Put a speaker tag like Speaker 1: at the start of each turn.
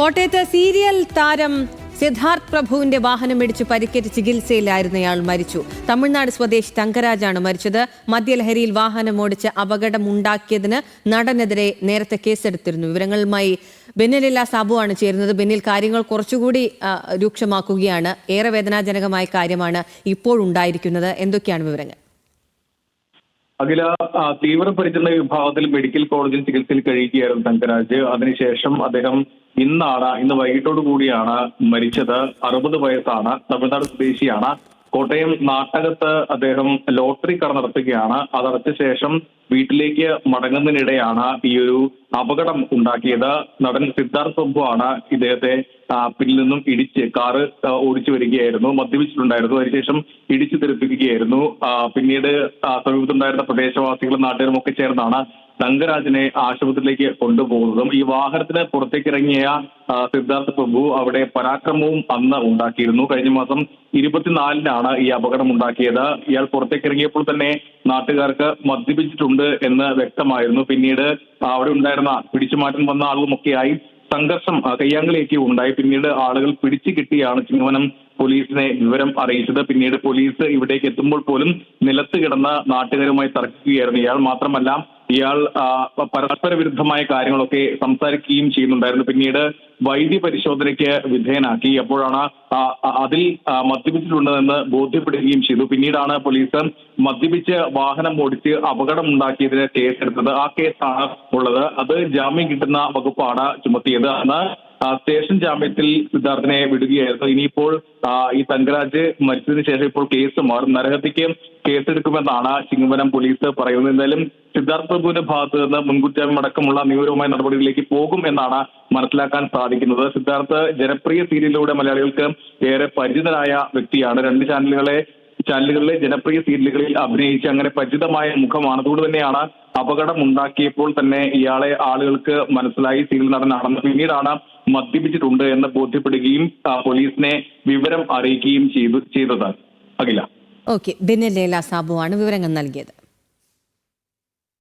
Speaker 1: കോട്ടയത്ത് സീരിയൽ താരം സിദ്ധാർത്ഥ് പ്രഭുവിന്റെ വാഹനം ഇടിച്ചു പരിക്കേറ്റ് ചികിത്സയിലായിരുന്നയാൾ മരിച്ചു. തമിഴ്നാട് സ്വദേശി തങ്കരാജാണ് മരിച്ചത്. മദ്യലഹരിയിൽ വാഹനം ഓടിച്ച് അപകടമുണ്ടാക്കിയതിന് നടനെതിരെ നേരത്തെ കേസെടുത്തിരുന്നു. വിവരങ്ങളുമായി ബെന്നിലില്ല സാബു ആണ് ചേരുന്നത്. ബെന്നിൽ, കാര്യങ്ങൾ കുറച്ചുകൂടി രൂക്ഷമാക്കുകയാണ്. ഏറെ വേദനാജനകമായ കാര്യമാണ് ഇപ്പോഴുണ്ടായിരിക്കുന്നത്. എന്തൊക്കെയാണ് വിവരങ്ങൾ?
Speaker 2: അഖില, തീവ്രപരിചരണ വിഭാഗത്തിൽ മെഡിക്കൽ കോളേജിൽ ചികിത്സയിൽ കഴിയുകയായിരുന്നു തങ്കരാജ്. അതിനുശേഷം അദ്ദേഹം ഇന്ന് വൈകിട്ടോടു കൂടിയാണ് മരിച്ചത്. 60 വയസ്സാണ്, തമിഴ്നാട് സ്വദേശിയാണ്. കോട്ടയം നാട്ടകത്ത് അദ്ദേഹം ലോട്ടറി കട നടത്തുകയാണ്. അതടച്ച ശേഷം വീട്ടിലേക്ക് മടങ്ങുന്നതിനിടെയാണ് ഈ ഒരു അപകടം ഉണ്ടാക്കിയത്. നടൻ സിദ്ധാർത്ഥ് പ്രഭു ആണ് ഇദ്ദേഹത്തെ പിന്നിൽ നിന്നും ഇടിച്ച് കാറ് ഓടിച്ചു വരികയായിരുന്നു. മദ്യപിച്ചിട്ടുണ്ടായിരുന്നു. അതിനുശേഷം ഇടിച്ചു തെറിപ്പിക്കുകയായിരുന്നു. പിന്നീട് സമീപത്തുണ്ടായിരുന്ന പ്രദേശവാസികളും നാട്ടുകാരും ഒക്കെ ചേർന്നാണ് തങ്കരാജിനെ ആശുപത്രിയിലേക്ക് കൊണ്ടുപോകുന്നതും. ഈ വാഹനത്തിന് പുറത്തേക്കിറങ്ങിയ സിദ്ധാർത്ഥ് പ്രഭു അവിടെ പരാക്രമവും അന്ന് ഉണ്ടാക്കിയിരുന്നു. കഴിഞ്ഞ മാസം 24-നാണ് ഈ അപകടം ഉണ്ടാക്കിയത്. ഇയാൾ പുറത്തേക്കിറങ്ങിയപ്പോൾ തന്നെ നാട്ടുകാർക്ക് മദ്യപിച്ചിട്ടുണ്ട് എന്ന് വ്യക്തമായിരുന്നു. പിന്നീട് അവിടെ ഉണ്ടായിരുന്ന പിടിച്ചുമാറ്റം വന്ന ആളുകളുമൊക്കെയായി സംഘർഷം കയ്യാങ്കളിയൊക്കെ ഉണ്ടായി. പിന്നീട് ആളുകൾ പിടിച്ചു കിട്ടിയാണ് ചിങ്ങവനം പോലീസിനെ വിവരം അറിയിച്ചത്. പിന്നീട് പോലീസ് ഇവിടേക്ക് എത്തുമ്പോൾ പോലും നിലത്ത് കിടന്ന നാട്ടുകാരുമായി തർക്കിക്കുകയായിരുന്നു ഇയാൾ. മാത്രമല്ല, ഇയാൾ പരസ്പര വിരുദ്ധമായ കാര്യങ്ങളൊക്കെ സംസാരിക്കുകയും ചെയ്യുന്നുണ്ടായിരുന്നു. പിന്നീട് വൈദ്യ പരിശോധനയ്ക്ക് വിധേയനാക്കി. അപ്പോഴാണ് അതിൽ മദ്യപിച്ചിട്ടുണ്ടെന്ന് ബോധ്യപ്പെടുകയും ചെയ്തു. പിന്നീടാണ് പോലീസ് മദ്യപിച്ച് വാഹനം ഓടിച്ച് അപകടമുണ്ടാക്കിയതിന് കേസെടുത്തത്. ആ കേസാണ് ഉള്ളത്. അത് ജാമ്യം കിട്ടുന്ന വകുപ്പാണ് ചുമത്തിയത്. അന്ന് സ്റ്റേഷൻ ജാമ്യത്തിൽ സിദ്ധാർത്ഥിനെ വിടുകയായിരുന്നു. ഇനിയിപ്പോൾ ഈ തങ്കരാജ് മരിച്ചതിന് ശേഷം ഇപ്പോൾ കേസ് മാറും. നരഹത്യക്ക് കേസെടുക്കുമെന്നാണ് ചിങ്ങവനം പോലീസ് പറയുന്നത്. എന്തായാലും സിദ്ധാർത്ഥ് പ്രഭുവിന്റെ ഭാഗത്ത് നിന്ന് മുൻകൂർ ജാമ്യം അടക്കമുള്ള നിയമപരമായ നടപടികളിലേക്ക് പോകും എന്നാണ് മനസ്സിലാക്കാൻ സാധിക്കുന്നത്. സിദ്ധാർത്ഥ് ജനപ്രിയ സീരിയലിലൂടെ മലയാളികൾക്ക് ഏറെ പരിചിതനായ വ്യക്തിയാണ്. 2 ചാനലുകളിലെ ജനപ്രിയ സീരിയലുകളിൽ അഭിനയിച്ച് അങ്ങനെ പരിചിതമായ മുഖമാണ്. അതുകൊണ്ട് തന്നെയാണ് അപകടം ഉണ്ടാക്കിയപ്പോൾ തന്നെ ഇയാളെ ആളുകൾക്ക് മനസ്സിലായി സീരിയൽ നടനാണെന്ന്. പിന്നീടാണ് മദ്യപിച്ചിട്ടുണ്ട് എന്ന് ബോധ്യപ്പെടുകയും പോലീസിനെ വിവരം അറിയിക്കുകയും ചെയ്തത്. അഖില.
Speaker 1: ഓക്കെ, ബെന്നിലില്ല സാബു ആണ് വിവരങ്ങൾ നൽകിയത്.